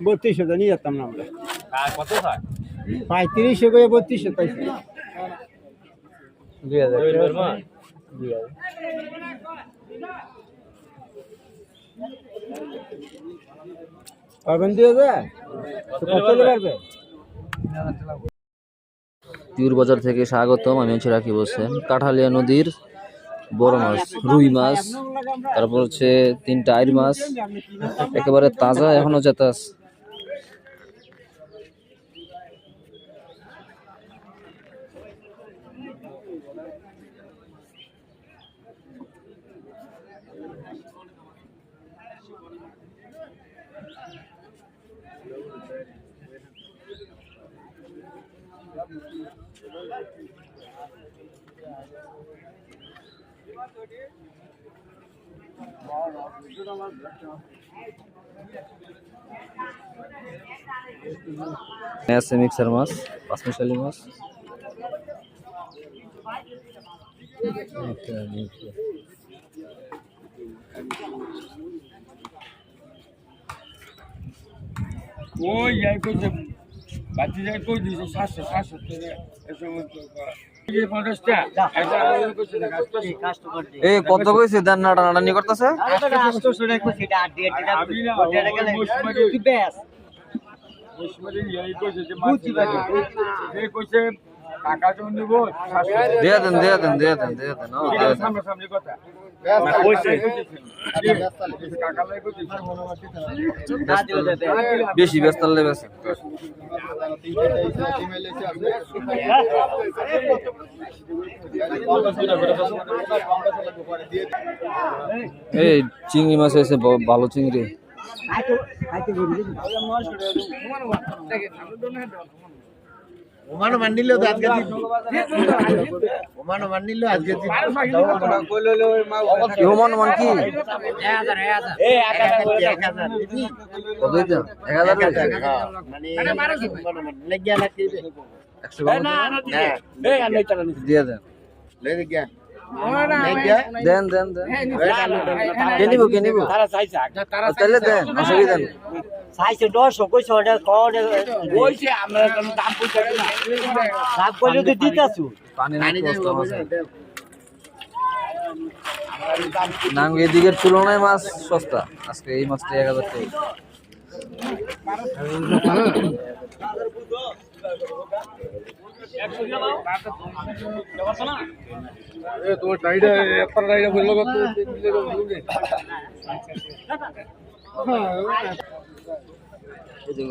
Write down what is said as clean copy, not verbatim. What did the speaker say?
3200 নিয়ে যেতাম না আমরা। 3500 করে 3200 পাইছি। 2000 পাবেন 2000 কত লাগবে? পিউর বাজার থেকে স্বাগতম। আমি হচ্ছে রাখি বলছেন। কাঠালিয়া নদীর বড় মাছ, রুই মাছ, তারপর হচ্ছে 3টা আইর মাছ, একেবারে তাজা, এখনো জেতাস। আছে মিক্সার মাছ, পাঁচমিশালি মাছ। ওই যাই কইছে বাতি যাই কই দিছে 700 এই কত কইছে দেন নাটা নাটানি করতেছে। টাকা জমি নিব দিয়ে দেন সামনাসামনি কথা বেশি ব্যস্ত লেগেছে। এই চিংড়ি মাছ আছে, ভালো চিংড়ি। ওমানো মানিলো তো আজকে দিন ওমানো মানিলো আজকে দিন কইলো মা ওমান মান কি 1000 কত দিতে 1000 টাকা মানে মারা কি লাগিয়া লাগি 100 না এই আলাই টাকা দিয়ে দেন, লে গিয়া দেন কে নিব তারা চাইছে তাহলে দেন, অসুবিধা নেই। 410 কইছ ওটা কোডে কইছে আমরা কোনো দাম কইছে না লাভ কইলে তো দিতাছু পানি নাম এদিকের তুলনায় মাছ সস্তা। আজকে এই মাছটা 1000 টাকা। তোমার টাইডা একটা টাইডা বললো কত এই যে